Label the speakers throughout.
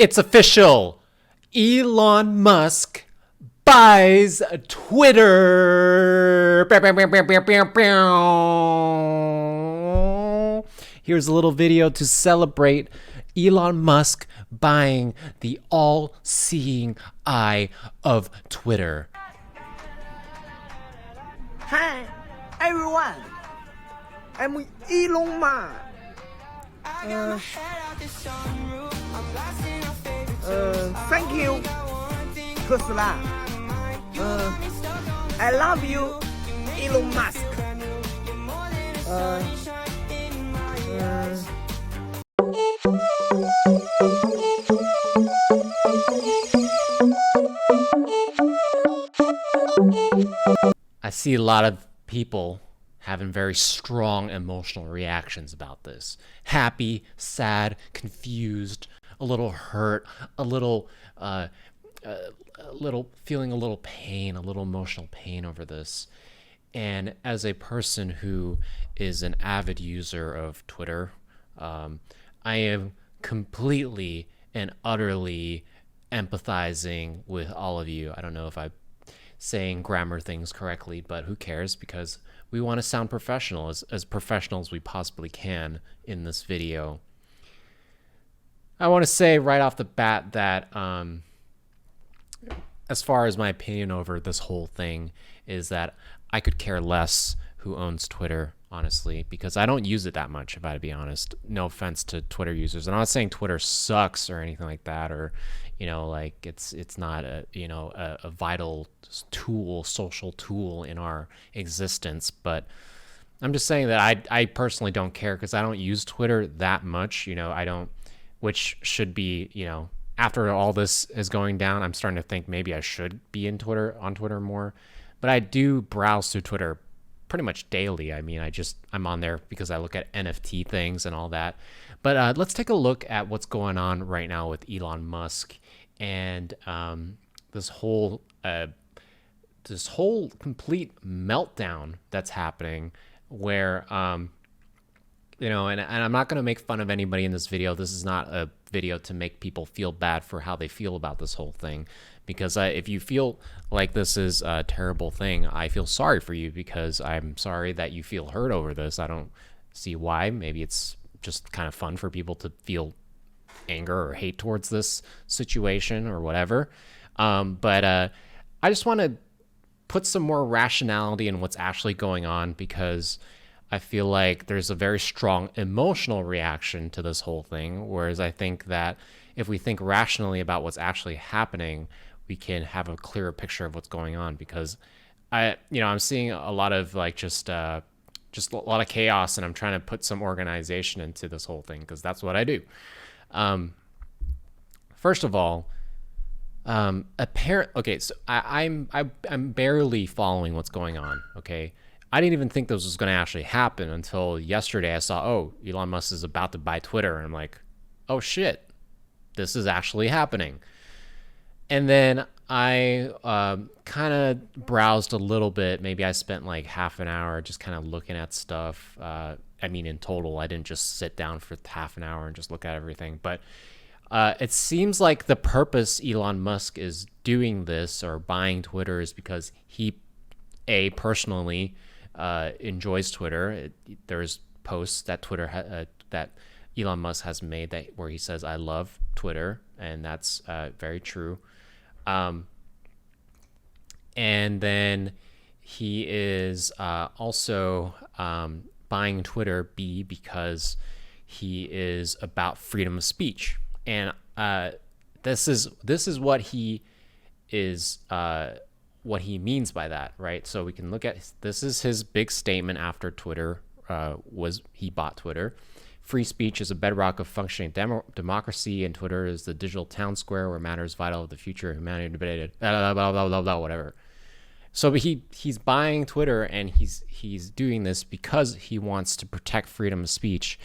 Speaker 1: It's official. Elon Musk buys Twitter. Here's a little video to celebrate Elon Musk buying the all-seeing eye of Twitter.
Speaker 2: Hi, everyone. I'm Elon Musk. Thank you, Tesla. I love you, Elon Musk.
Speaker 1: I see a lot of people having very strong emotional reactions about this. Happy, sad, confused, a little hurt, a little feeling a little pain, a little emotional pain over this. And as a person who is an avid user of Twitter, I am completely and utterly empathizing with all of you. I don't know if I'm saying grammar things correctly, but who cares, because we want to sound professional, as professional as we possibly can in this video. I want to say right off the bat that as far as my opinion over this whole thing is that I could care less who owns Twitter, honestly, because I don't use it that much, if I to be honest. No offense to Twitter users. I'm not saying Twitter sucks or anything like that, or like it's not a a vital tool, social tool in our existence. But I'm just saying that I personally don't care, because I don't use Twitter that much. I don't, which should be, after all this is going down, I'm starting to think maybe I should be on Twitter more. But I do browse through Twitter pretty much daily. I mean, I'm on there because I look at NFT things and all that. But let's take a look at what's going on right now with Elon Musk and this whole complete meltdown that's happening, where and I'm not going to make fun of anybody in this video. This is not a video to make people feel bad for how they feel about this whole thing, because if you feel like this is a terrible thing, I feel sorry for you, because I'm sorry that you feel hurt over this. I don't see why. Maybe it's just kind of fun for people to feel anger or hate towards this situation or whatever. But I just want to put some more rationality in what's actually going on, because I feel like there's a very strong emotional reaction to this whole thing, whereas I think that if we think rationally about what's actually happening, we can have a clearer picture of what's going on. Because I'm seeing a lot of just a lot of chaos, and I'm trying to put some organization into this whole thing, because that's what I do. First of all, okay, so I'm barely following what's going on. Okay. I didn't even think this was going to actually happen until yesterday. I saw, Elon Musk is about to buy Twitter. And I'm like, oh shit, this is actually happening. And then I kind of browsed a little bit. Maybe I spent like half an hour just kind of looking at stuff. In total, I didn't just sit down for half an hour and just look at everything. But it seems like the purpose Elon Musk is doing this or buying Twitter is because he, personally enjoys Twitter. There's posts that that Elon Musk has made where he says, "I love Twitter," and that's very true. And then he is also buying Twitter because he is about freedom of speech, and this is what he is. What he means by that, right? So we can look at this is his big statement after Twitter he bought Twitter. Free speech is a bedrock of functioning democracy, and Twitter is the digital town square where matters vital of the future of humanity debated. Blah, blah, blah, blah, blah, whatever. So he's buying Twitter, and he's doing this because he wants to protect freedom of speech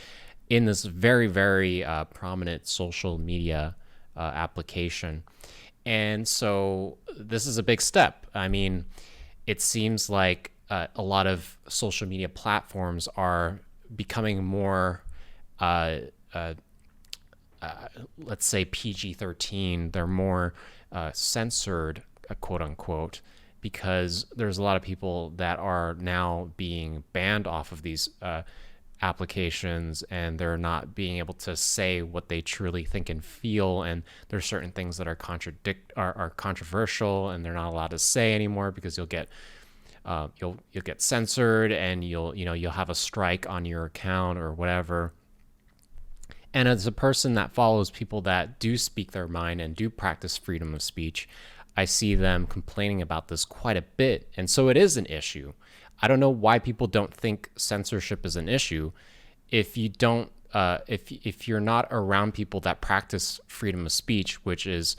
Speaker 1: in this very, very prominent social media application. And so this is a big step. I mean, it seems like a lot of social media platforms are becoming more let's say PG-13, they're more censored, quote unquote, because there's a lot of people that are now being banned off of these applications, and they're not being able to say what they truly think and feel, and there's certain things that are controversial, and they're not allowed to say anymore because you'll get censored, and you'll have a strike on your account or whatever. And as a person that follows people that do speak their mind and do practice freedom of speech, I see them complaining about this quite a bit. And so it is an issue. I don't know why people don't think censorship is an issue. If you don't, if you're not around people that practice freedom of speech, which is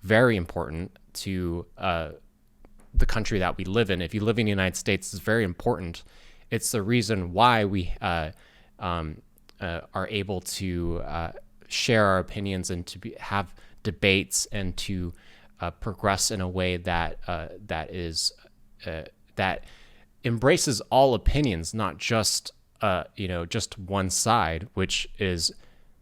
Speaker 1: very important to the country that we live in. If you live in the United States, it's very important. It's the reason why we are able to share our opinions and to have debates and to progress in a way that that embraces all opinions, not just just one side, which is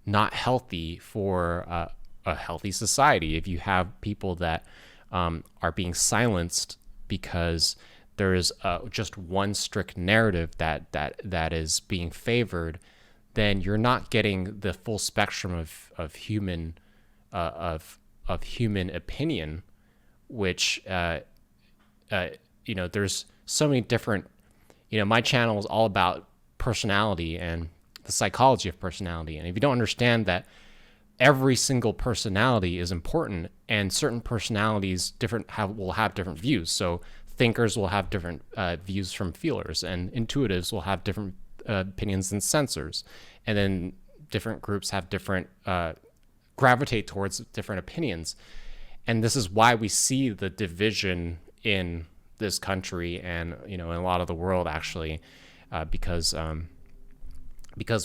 Speaker 1: not healthy for a healthy society. If you have people that are being silenced because there is just one strict narrative that is being favored, then you're not getting the full spectrum of human human opinion, which there's so many different. My channel is all about personality and the psychology of personality, and if you don't understand that every single personality is important, and certain personalities will have different views. So thinkers will have different views from feelers, and intuitives will have different opinions than sensors, and then different groups have different gravitate towards different opinions. And this is why we see the division in this country and in a lot of the world, actually, because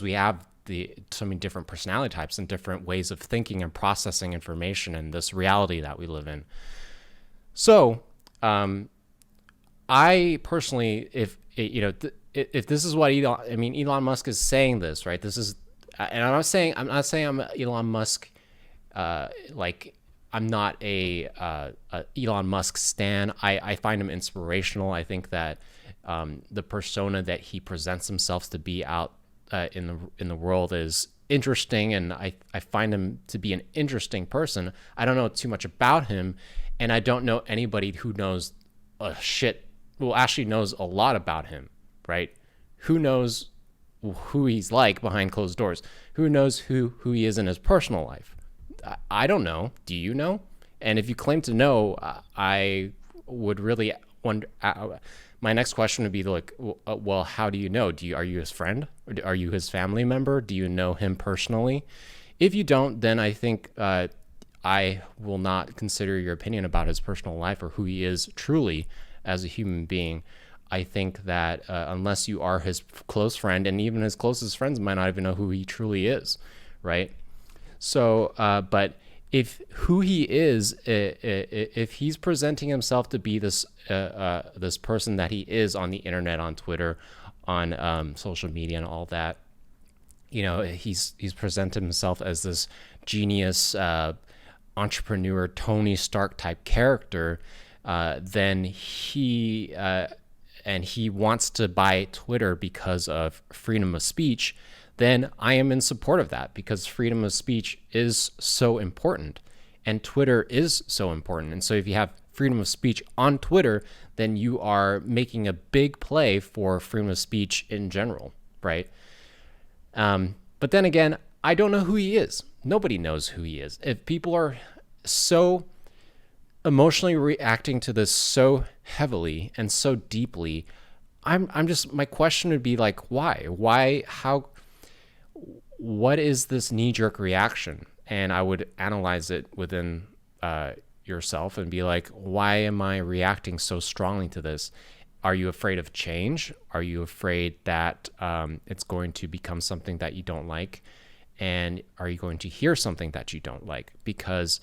Speaker 1: we have so many different personality types and different ways of thinking and processing information in this reality that we live in. So I personally, if this is what Elon Musk is saying this, right? This is, and I'm not saying I'm Elon Musk, I'm not a Elon Musk stan. I find him inspirational. I think that the persona that he presents himself to be out in the world is interesting, and I find him to be an interesting person. I don't know too much about him, and I don't know anybody who knows actually knows a lot about him, right? Who knows who he's like behind closed doors? Who knows who he is in his personal life? I don't know. Do you know? And if you claim to know, I would really wonder. My next question would be well, how do you know? Are you his friend? Or are you his family member? Do you know him personally? If you don't, then I think I will not consider your opinion about his personal life or who he is truly as a human being. I think that unless you are his close friend, and even his closest friends might not even know who he truly is, right? So, but if who he is, if he's presenting himself to be this person that he is on the internet, on Twitter, on social media and all that, he's presented himself as this genius entrepreneur, Tony Stark type character, then he wants to buy Twitter because of freedom of speech, then I am in support of that, because freedom of speech is so important and Twitter is so important. And so if you have freedom of speech on Twitter, then you are making a big play for freedom of speech in general, right? But then again, I don't know who he is. Nobody knows who he is. If people are so emotionally reacting to this so heavily and so deeply, my question would be why, how, what is this knee-jerk reaction? And I would analyze it within yourself and be like, why am I reacting so strongly to this? Are you afraid of change? Are you afraid that it's going to become something that you don't like? And are you going to hear something that you don't like? Because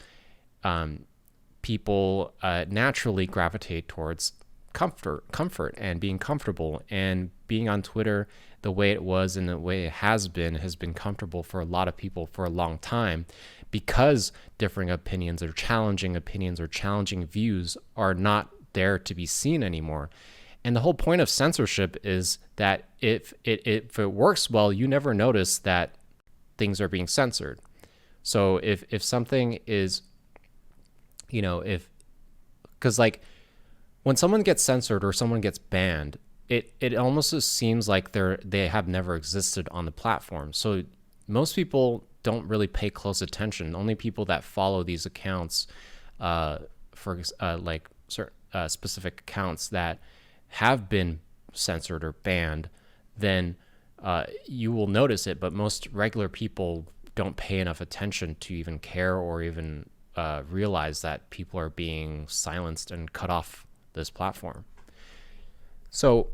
Speaker 1: people naturally gravitate towards comfort and being comfortable, and being on Twitter, the way it was and the way it has been comfortable for a lot of people for a long time, because differing opinions or challenging views are not there to be seen anymore. And the whole point of censorship is that if it works well, you never notice that things are being censored. So if something is, because like when someone gets censored or someone gets banned, it almost just seems like they have never existed on the platform. So most people don't really pay close attention. Only people that follow these accounts, for specific accounts that have been censored or banned, then you will notice it. But most regular people don't pay enough attention to even care or even realize that people are being silenced and cut off this platform. So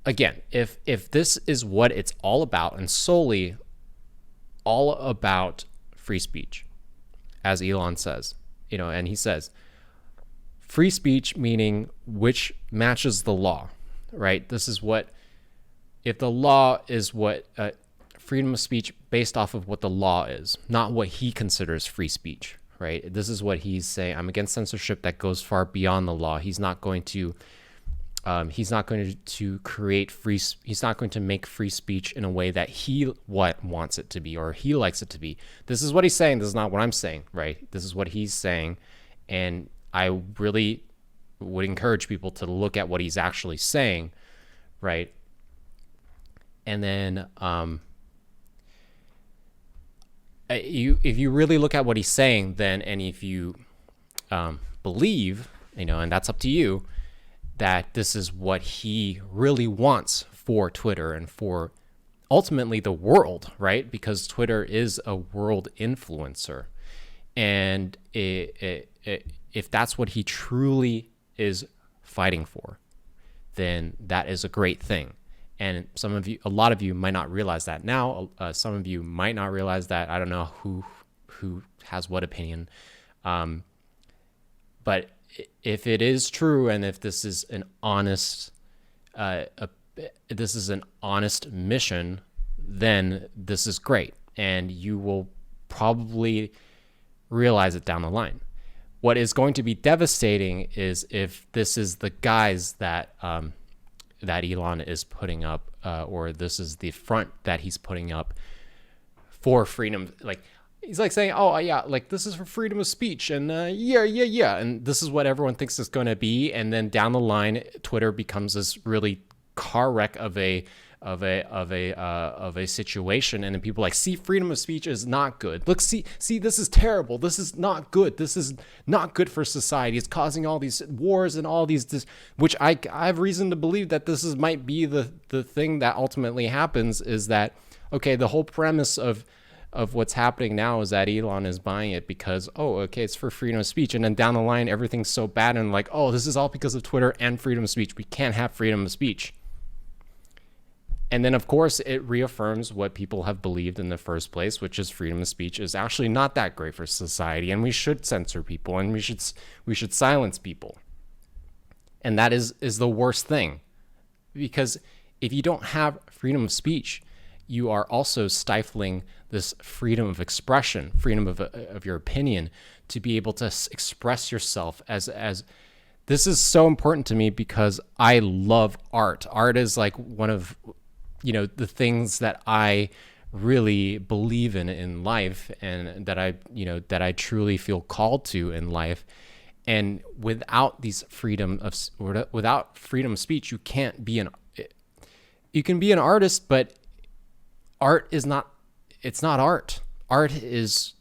Speaker 1: again, if this is what it's all about, and solely all about free speech, as Elon says, and he says free speech meaning which matches the law, right? This is what, if the law is what freedom of speech based off of what the law is, not what he considers free speech, right? This is what he's saying. I'm against censorship that goes far beyond the law. He's not going to create free. He's not going to make free speech in a way that he wants it to be or he likes it to be. This is what he's saying. This is not what I'm saying, right? This is what he's saying, and I really would encourage people to look at what he's actually saying, right? And then if you really look at what he's saying, then, and if you believe, and that's up to you, that this is what he really wants for Twitter and for ultimately the world, right? Because Twitter is a world influencer. And if that's what he truly is fighting for, then that is a great thing. And a lot of you might not realize that now. Some of you might not realize that. I don't know who has what opinion. But if it is true, and if this is an honest, mission, then this is great, and you will probably realize it down the line. What is going to be devastating is if this is the guise that Elon is putting up, or this is the front that he's putting up for freedom. Like, he's like saying, oh yeah, like this is for freedom of speech, and yeah, and this is what everyone thinks it's going to be. And then down the line, Twitter becomes this really car wreck of a situation, and then people are like, see, freedom of speech is not good. Look, see, this is terrible. This is not good. This is not good for society. It's causing all these wars and all these, which I have reason to believe that this might be the thing that ultimately happens. Is that, okay, the whole premise of what's happening now is that Elon is buying it because, it's for freedom of speech. And then down the line, everything's so bad, and like, this is all because of Twitter and freedom of speech. We can't have freedom of speech. And then, of course, it reaffirms what people have believed in the first place, which is freedom of speech is actually not that great for society, and we should censor people, and we should silence people. And that is the worst thing, because if you don't have freedom of speech, you are also stifling this freedom of expression, freedom of your opinion, to be able to express yourself as this is so important to me because I love art. Art is like one of, the things that I really believe in life, and that I truly feel called to in life. And without freedom of speech, you can't be you can be an artist, but art is not, it's not art. Art is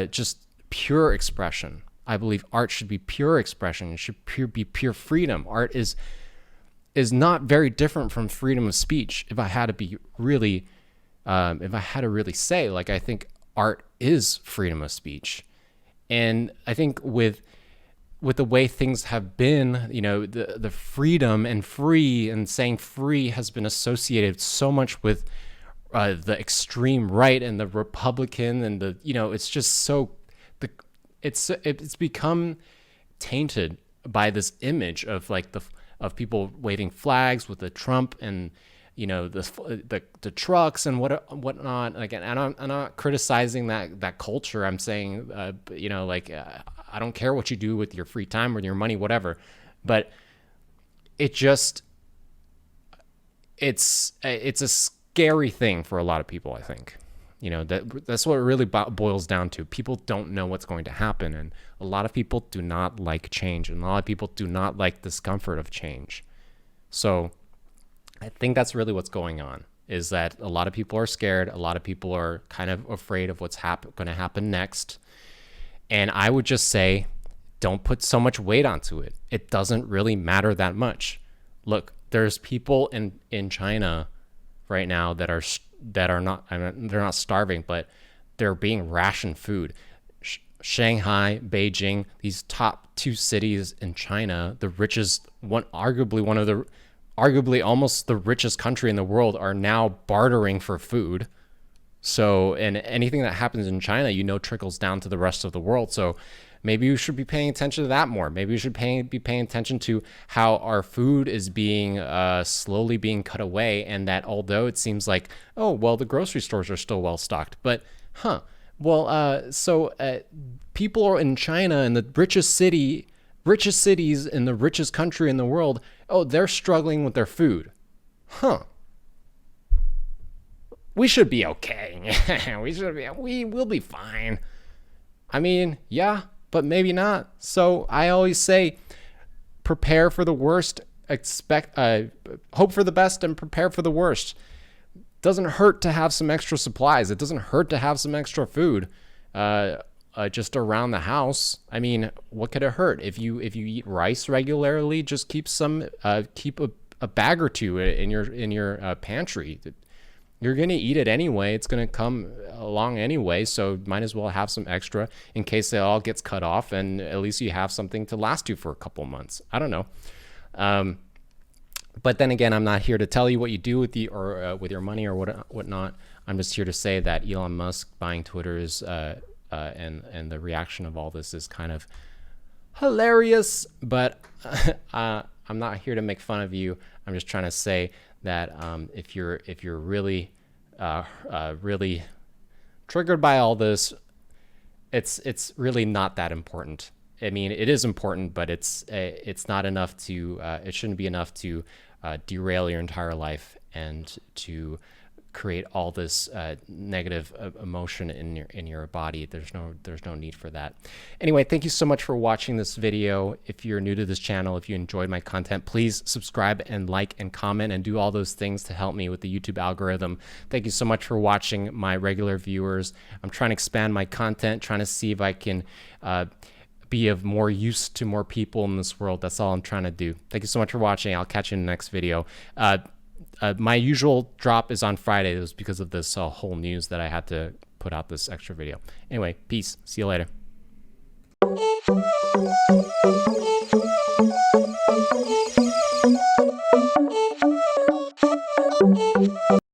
Speaker 1: just pure expression. I believe art should be pure expression. It should be pure freedom. Art is not very different from freedom of speech. If I had to really say, like, I think art is freedom of speech. And I think with the way things have been, the freedom and free, and saying free has been associated so much with the extreme right and the Republican, and it's just so it's become tainted by this image of like of people waving flags with the Trump and, you know, the trucks and whatnot. Again, I'm not criticizing that culture. I'm saying, you know, like, I don't care what you do with your free time or your money, whatever. But it just, it's a scary thing for a lot of people, I think. You know, that's what it really boils down to. People don't know what's going to happen. And a lot of people do not like change. And a lot of people do not like discomfort of change. So I think that's really what's going on, is that a lot of people are scared. A lot of people are kind of afraid of what's going to happen next. And I would just say, don't put so much weight onto it. It doesn't really matter that much. Look, there's people in China right now that are not, I mean, they're not starving, but they're being rationed food. Shanghai, Beijing, these top 2 cities in China, the richest one, arguably almost the richest country in the world, are now bartering for food. So, and anything that happens in China, you know, trickles down to the rest of the world. So maybe you should be paying attention to that more. Maybe you should be paying attention to how our food is being slowly being cut away. And that although it seems like, oh, well, the grocery stores are still well stocked, but people in China, in the richest cities in the richest country in the world, oh, they're struggling with their food. We should be okay. We will be fine. I mean, yeah, but maybe not. So I always say, prepare for the worst, hope for the best and prepare for the worst. Doesn't hurt to have some extra supplies. It doesn't hurt to have some extra food just around the house. I mean, what could it hurt? If you eat rice regularly, just keep a bag or two in your pantry. You're going to eat it anyway. It's going to come along anyway. So might as well have some extra in case it all gets cut off. And at least you have something to last you for a couple months. I don't know. But then again, I'm not here to tell you what you do with with your money or whatnot. I'm just here to say that Elon Musk buying Twitter is, and the reaction of all this is kind of hilarious. But I'm not here to make fun of you. I'm just trying to say that if you're really really triggered by all this, it's really not that important. I mean, it is important, but it's not enough to it shouldn't be enough to derail your entire life and to create all this negative emotion in your body. There's no need for that. Anyway, thank you so much for watching this video. If you're new to this channel, if you enjoyed my content, please subscribe and like and comment and do all those things to help me with the YouTube algorithm. Thank you so much for watching my regular viewers. I'm trying to expand my content, trying to see if I can be of more use to more people in this world. That's all I'm trying to do. Thank you so much for watching. I'll catch you in the next video. My usual drop is on Friday. It was because of this whole news that I had to put out this extra video. Anyway, peace. See you later.